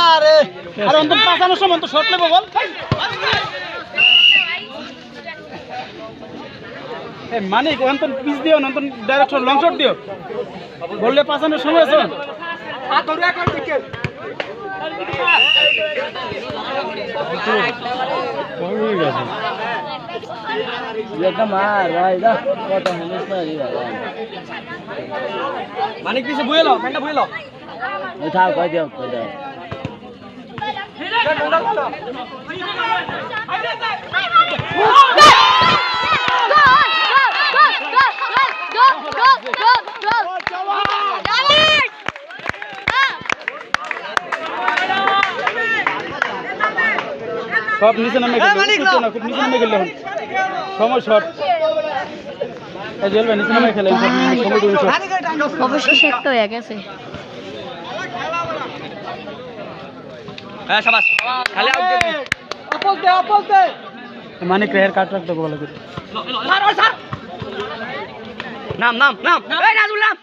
আরে আরে অন্তত পাঁচানোর সময় তো শর্ট নেবো বল মানিক অন্তত পিস দিও না অন্তত ডাইরেক্ট লং শট দিও বললে পাঁচানোর সময় আছে মানিক পিছে বুয়ে লো মেনটা বুয়ে লো থাক কই দিও কই দাও সব নিচে নামে গেল না খুব নিচে নামে গেল সময় শট এই জল ভাই নিচে নামে খেলে সময় দুই শট অবশ্যই শেখতে হয়ে গেছে হ্যাঁ শাবাশ খালি আউট দে আপল দে মানিক রেয়ার কাট রাখতে বলা করে স্যার নাম নাম নাম এই নাজুল নাম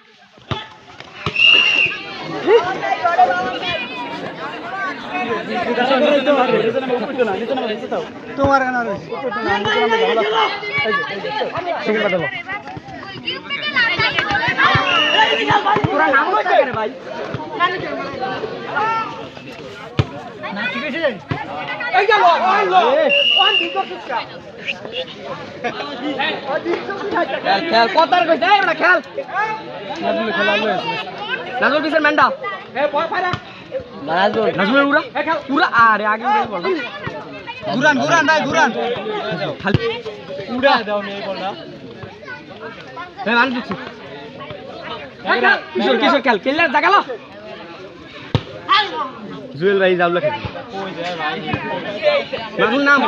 তোমার কেন ভাই নাজুল পিছের ম্যান্ডা নাজুলের উড়া উড়া আরে আগে বল ঘুরান ঘুরান ভাই ঘুরান খালি উড়া দাও নি এই বলটা এই মান দিচ্ছি কিশোর কিশোর খেল খেললে জাগালো জুয়েল ভাই যাবলা খেল নাজুল নাম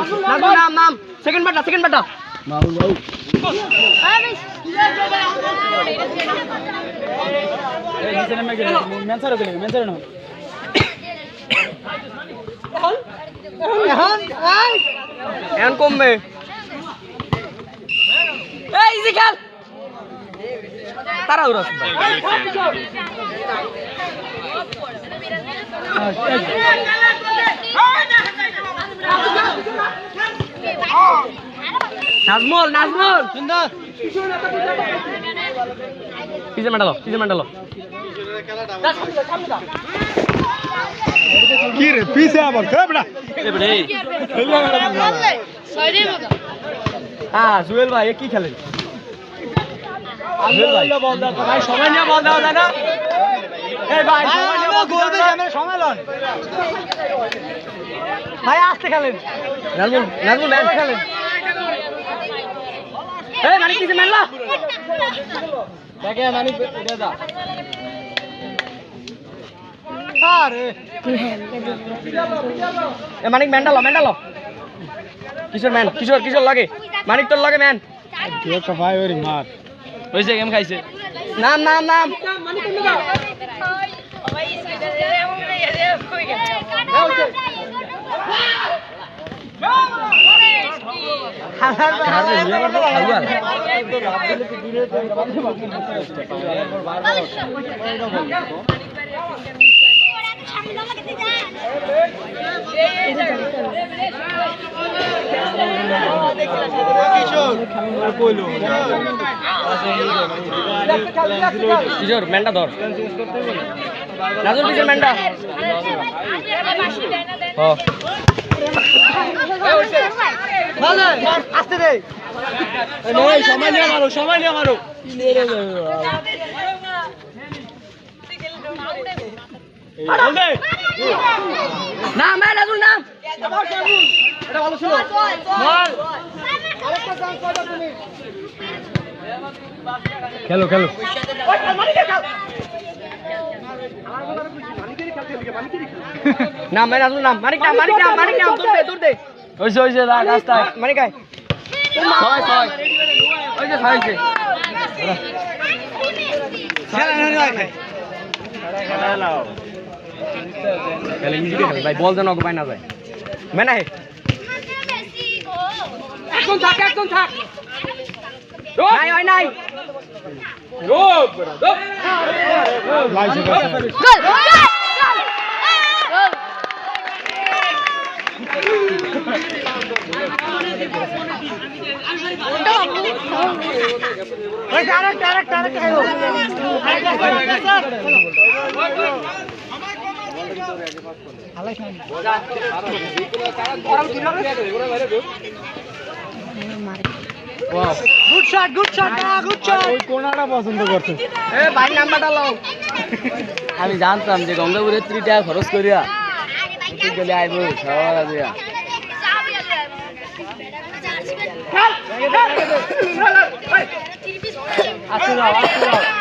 নাম সেকেন্ড বাটা মামুন বাবু এই নিচে নামে গেল মেনসারও গেল মেনসারও না এখন কমবে এই ইজি খেল তারা উড়া নাজমুল সুন্দর পিছে মেন্ডালো কি রে পিছে আবার খেবড়া হ্যাঁ জুয়েল ভাই কি খেলেন ভাই সময় নিয়ে বল দেওয়া যায় না এই ভাই সময় নিয়ে বল গোল দিয়ে আমরা সময় লন ভাই আস্তে খেলেন নাজমুল ম্যান খেলেন এই মানিক পিছে মেনলা দেখে মানিক এটা দা আরে এ মানিক মেন্ডালো কিশোর লাগে মানিক তোর লাগে ম্যান কে কা ভাই ওরে মার হইছে গেম খাইছে নাম কিশোর মেন্ডা ধর নাজুল কিশোর মেন্ডা আস্তে দে সময় নিয়ে মারো না ম্যান নাজুল নাম এটা ভালো ছিল খেলো নাম ম্যান নাজুল নাম মানিক নাম তোর দে হইছে রাস্তা মানিক আয় ছয় ভাই বল যেন পাই না যায় মেনা হে একজন থাক নাই হয় নাই গুড শট ওই কোনাটা পছন্দ করছে ভাই নাম্বারটা লাও আমি জানতাম যে গঙ্গাপুরে 3 টাকা খরচ করিয়া তুই গেলে আইবো সবাই দিয়া আসো